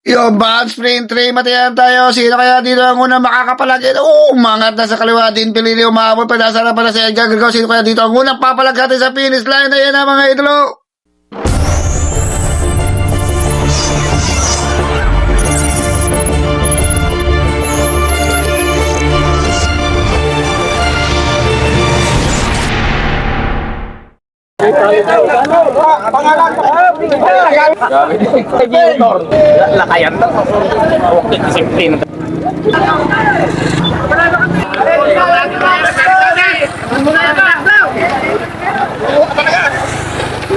Yung bad sprint 3, matayan tayo. Sino kaya dito ang unang makakapalagay? Umangat na sa kaliwa din. Pilili umabot. Padasara para sa Edgar Gregorio. Sino kaya dito ang unang papalagay sa finish line? Ayan na mga idolo. Lakayan to. Okay, disiplin.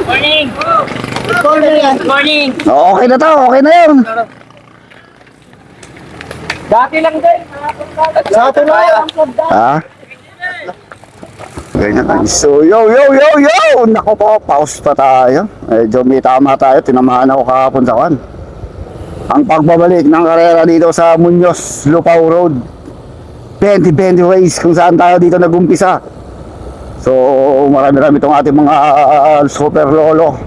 Morning. Morning. Okay na to. Okay na yun. Dati lang din. Sa atin na. Ha? Ganyan lang. So, yo! Naku po, pause pa tayo. Medyo may tama tayo. Tinamahan ako kahapon sa kan. Ang pagbabalik ng karera dito sa Muñoz, Lupao Road. 2020 ways kung saan tayo dito nag-umpisa. So, marami-rami itong ating mga super lolo.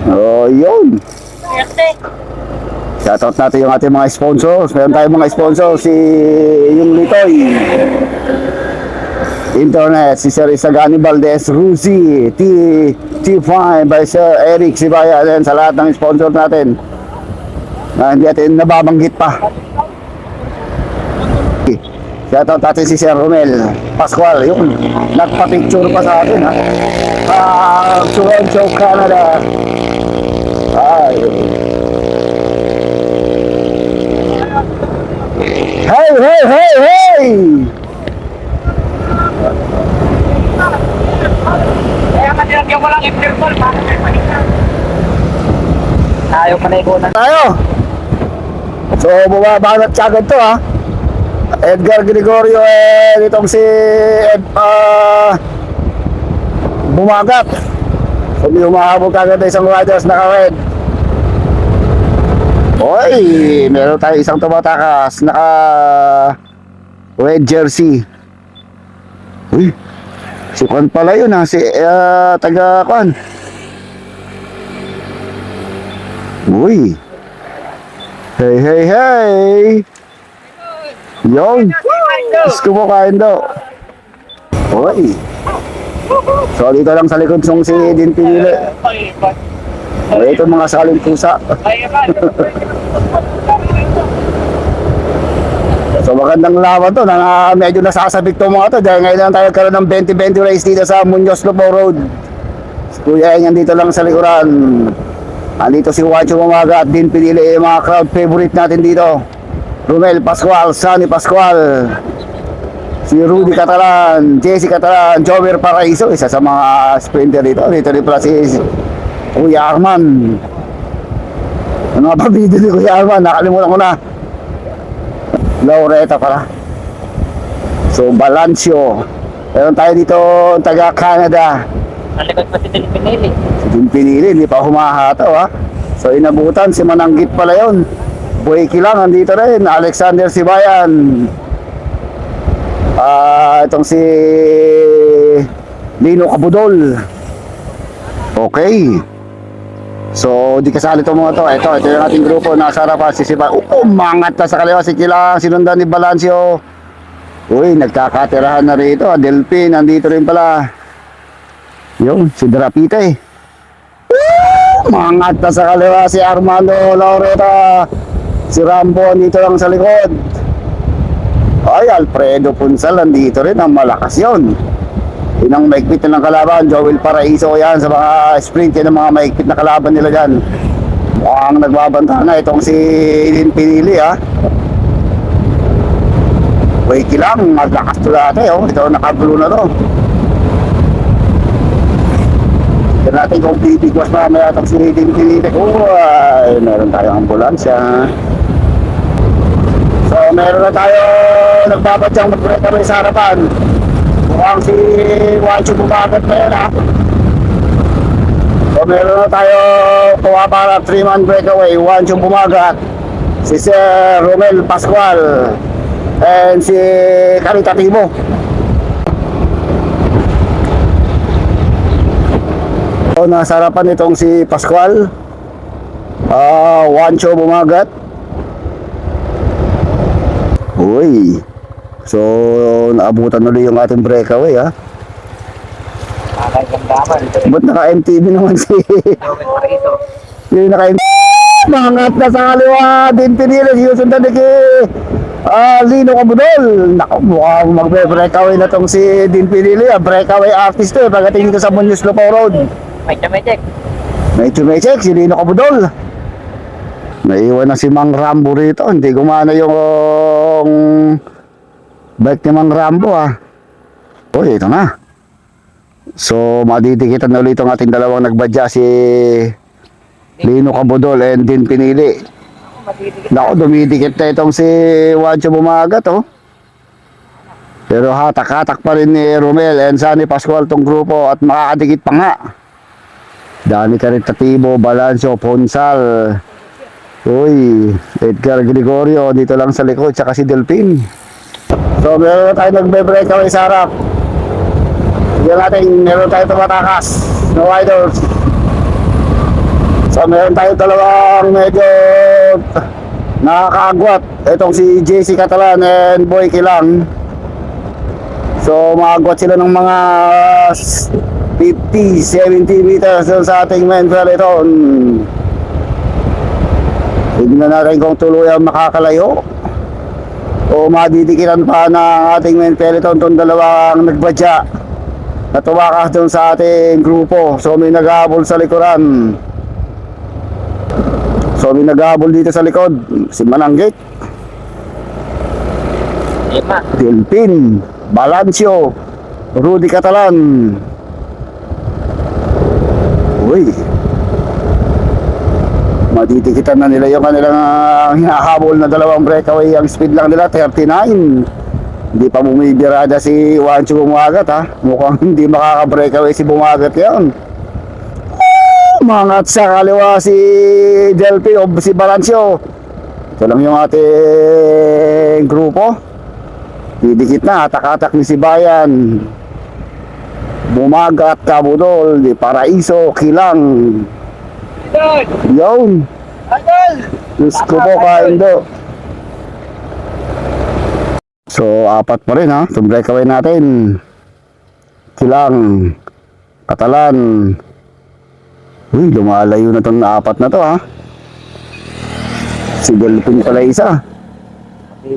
Oh, yun. Shoutout natin yung ating mga sponsors. Meron tayong mga sponsors. Si yung Litoy Internet, si Sir Isagani Valdez, Rusi, T5 by Sir Eric Sibaya. Then sa lahat ng sponsor natin na hindi natin nababanggit pa. Shoutout natin si Sir Romel Pascual. Yun, nagpa-picture pa sa atin, ha. Toronto, Canada. Ay. Hey! Kaya kanilagyan ko lang interval. Ayaw ka na ikunan. Tayo! So, bumabanat siya agad to, ha. Edgar Gregorio, itong si bumagat. So, may humahabog agad na isang riders naka-red. Oy, meron tayo isang tumatakas naka red jersey. Uy, si Kwan pala yun, ha. Si taga Kwan. Uy. Hey. Yon. Gusto mo kain daw. Uy. So dito lang sa likod song si Din Pinili. Ito mga saling pusa. So magandang laban to. Medyo nasasabik to mga to. Dahil ngayon lang tayo karoon ng 2020 race dito sa Muñoz, Lupao Road. Si Kuya Eng dito lang sa likuran. Andito si Juancho Bumaga at Din Pinili, mga crowd favorite natin dito. Romel Pascual, Sunny Pascual, si Rudy Catalan, Jesse Catalan, Jover Paraiso, isa sa mga sprinter dito. Dito rin pala si Kuya Arman. Ano nga ba video ni Kuya Arman? Nakalimutan ko na. Laureta pala. So Balancio. Meron tayo dito taga Canada. Nalikod pa si Din Pinili. Si Din Pinili, hindi pa humahataw, ha. So inabutan, si Mananggit pala yun. Buweki lang, andito rin. Alexander Sibayan. Itong si Lino Cabudol. Okay. So, di kasali itong mga to. Ito yung ating grupo. Nasa harapan si Sibayan. Umangat na sa kaliwa si Kilang. Sinundan ni Balancio. Uy, nagkakatirahan na rito. Delphin, nandito rin pala. Yung, si Drapite. Umangat na sa kaliwa si Armando Laureta. Si Rambo dito lang sa likod. Ay, Alfredo Punsal nandito rin. Ang malakas yun. Yun ang maigpit na ng kalaban. Joel Paraiso yan sa mga sprint. Yan ang mga maigpit na kalaban nila dyan. Mukhang nagbabanta na itong si Din Pinili, ha. Wait lang, maglakas to dati, oh. Ito naka-blue na to. Tignan natin kung bibigwas mamaya itong si Din Pinili. Ay, meron tayong ambulansya. So meron na tayo nagbabadyang mag-breakaway sa harapan. Mukhang si Juancho Bumagat na yan, ha. So meron na tayo para 3-man breakaway. Juancho Bumagat, si Sir Romel Pascual, and si Caritativo. So nasa harapan itong si Pascual. Wancho bumagat. Uy. So, naabutan ulit yung ating breakaway, ha? Nakakagandamang. Ba't naka-MTV naman si... Yung naka-MTV. Mangat na sa kaliwa din pinili. Sinusundan ni Lino Cabudol. Naku, mukhang magbe-breakaway na tong si Din Pinili. Breakaway artist to. Pagdating dito sa Muñoz Lupao Road. May check. May check si Lino Cabudol. Naiwan na si Mang Rambo rito. Hindi gumana yung bike ni Mang Rambo, ha. Uy, ito na. So, madidikitan na ulit ang ating dalawang nagbadya, si Lino Cabudol and Din Pinili. Naku, dumidikit na itong si Wancho bumagat, oh. Pero hatak-hatak pa rin ni Romel and Sunny Pascual tong grupo at makakadikit pa nga. Dani Caritativo, Balancio, Ponsal. Uy, Edgar Gregorio dito lang sa likod, tsaka si Delpin. So, meron tayo nagbe-breakaway sa harap. Meron tayo tumatakas. No riders. So, meron tayo dalawang medyo nakakaagwat. Itong si JC Catalan and Boy Kilang. So, maagwat sila ng mga 50, 70 meters doon sa ating main peloton. Tignan natin kung tuluyan makakalayo o madidikitan pa ng ating main peloton itong dalawang nagbadya na tumakas doon sa ating grupo. So may naghahabol sa likuran. So may naghahabol dito sa likod, si Mananggit, Delpin, Balancio, Rudy Catalan. Uy, madidikitan na nila yung kanilang hinahabol na dalawang breakaway. Ang speed lang nila 39. Hindi pa bumibirada si Wancho bumagat, ha. Mukhang hindi makaka-breakaway si bumagat yan. Mangat sa kaliwa si Delphi o si Balancio. Ito lang yung ating grupo. Didikit na, atak-atak ni si Bayan, Bumagat, Cabudol, Di Paraiso, Kilang. Yun. Diyos ko po, Kaindo. So, apat pa rin, ha. Itong breakaway natin. Kilang, Catalan. Uy, lumalayo na itong apat na to, ha. Si Delpin pala isa.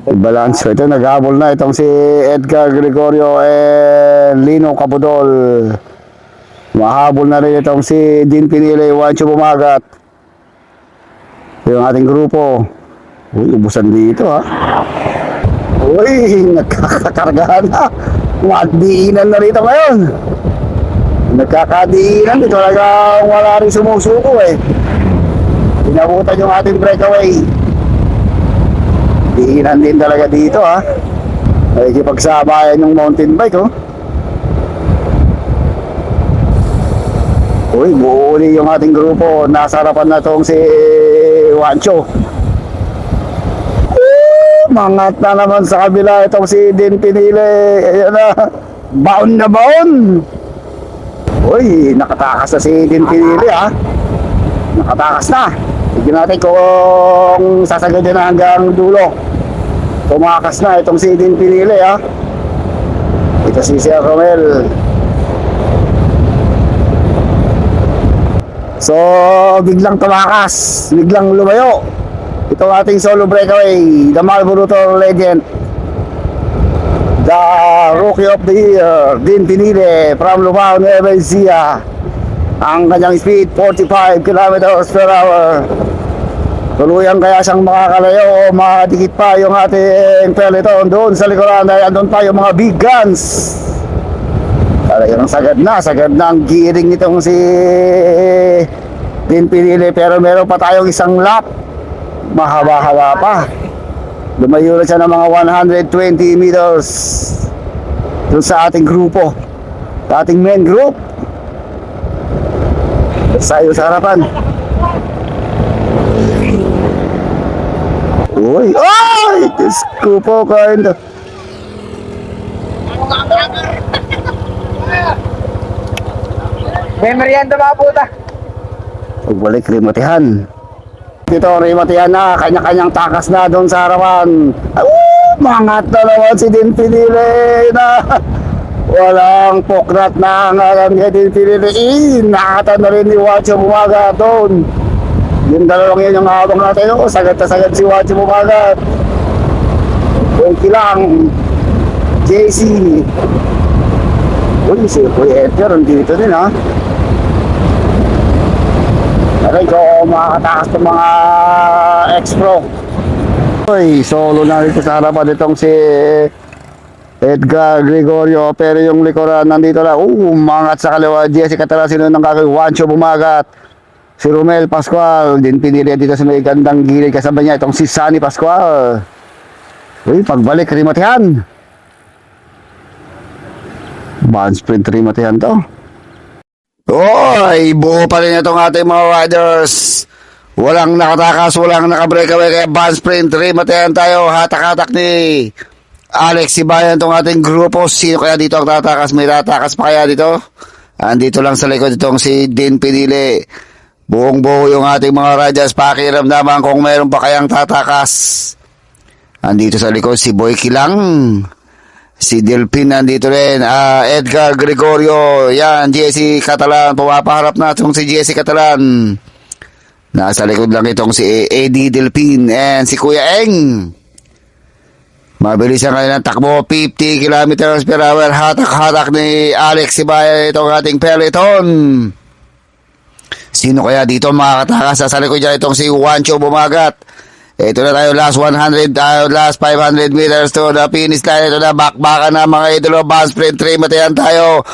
Balance. Ito, naghabol na itong si Edgar Gregorio and Lino Cabudol. Mahabol na rin itong si Din Pinili, Wancho bumagat. Ito yung ating grupo. Uy, ubusan dito, ha. Uy, nagkakakargahan na. Madiinan na rito ngayon. Nagkakadiinan. Dito talagang wala rin sumusuko, eh. Pinabutan yung ating breakaway. Diinan din talaga dito, ha. Nakikipagsabayan yung mountain bike, oh. Uy, buuli yung ating grupo. Nasa harapan na itong si Wancho. Mangat na naman sa kabila itong si Din Pinili. Ayan na, baon na baon. Uy, nakatakas na si Din Pinili, ha. Nakatakas na. Tignan natin kung sasagad na hanggang dulo. Tumakas na itong si Din Pinili, ha. Ito si Sir Romel. So, biglang tumakas, biglang lumayo. Ito ating solo breakaway, the Marlboro legend, the Rookie of the Year, Din Pinili from Lubao, Nueva Ecija. Ang kanyang speed, 45 kilometers per hour. Tuluyan kaya siyang makakalayo o makadikit pa yung ating peloton doon sa likuran dahil andun pa yung mga big guns. Talagang sagad na ang gearing nitong si Din Pinili, pero meron pa tayong isang lap. Mahaba-haba pa. Lumayo na siya ng mga 120 meters doon sa ating grupo, sa ating main group. Sayo sa harapan. Uy! Ay! Diyos ko po, Kaindo. May merienda mga puta. Pagbalik, rimatihan. Dito, Rimatian na, kanya-kanyang takas na doon sa harapan. Mangat na naman si Din Pinili na walang poknat na ang alam niya Din Pinili. Nakatan na rin ni Wacho Bumagat doon. Yung dalawang yun yung habang natin. Sagad na sagad si Wacho Bumagat. Okay lang. JC. Uy, si Kuya Edgar, dito din ha. Aray ko, makakatakas ng mga ex-pro. Uy, solo na dito sa harapan itong si Edgar Gregorio. Pero yung likuran nandito na. Umangat sa kaliwa. Jesse Catalasino ng kakay. Juancho Bumagat. Si Romel Pascual. Din pinili dito sa may gandang gilid. Kasama niya itong si Sunny Pascual. Uy, pagbalik, Rimatian. Band sprint Rimatian to. Oy, buo pa rin itong ating mga riders. Walang nakatakas, walang nakabreakaway. Kaya band sprint, Rimatian tayo. Hatak-hatak ni Alex Sibayan itong ating grupo. Sino kaya dito ang tatakas? May tatakas pa kaya dito? Andito lang sa likod itong si Din Pinili. Buong buo yung ating mga riders. Pakiramdaman kung mayroon pa kayang tatakas. Andito sa likod si Boy Kilang. Si Delpin nandito rin, Edgar Gregorio, yan, Jesse Catalan, pumapaharap na itong si Jesse Catalan. Nasa likod lang itong si Eddie Delpin and si Kuya Eng. Mabilis ang kanilang takbo, 50 kilometers per hour, hatak-hatak ni Alex Sibayan itong ating peloton. Sino kaya dito makakatakas? Sa likod dyan itong si Juancho Bumagat. Ito na tayo, last 500 meters to the finish line. Ito na, bakbakan na mga idolo, band sprint, Rimatian tayo.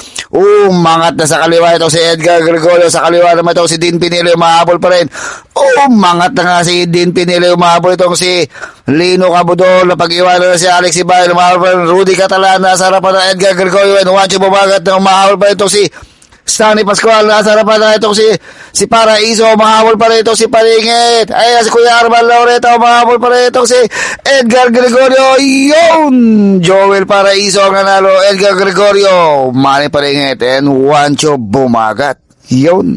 Mangat na sa kaliwa itong si Edgar Gregorio. Sa kaliwa naman itong si Din Pinili, umahabol pa rin. Mangat na nga si Din Pinili, umahabol itong si Lino Cabudol. Napag-iwanan na si Alex Ibayan, umahabol pa rin. Rudy Catalan, nasa harapan ng Edgar Gregorio. And Juancho Bumagat na umahabol pa rin itong si Stanley Pascual, nasa harapan na itong si Paraiso, mahabol pa rin itong si Palingit. Ay, si Kuya Arman Laureta, mahabol pa rin itong si Edgar Gregorio. Yun! Joel Paraiso ang nanalo, Edgar Gregorio, Manny Palingit, and Juancho Bumagat. Yun!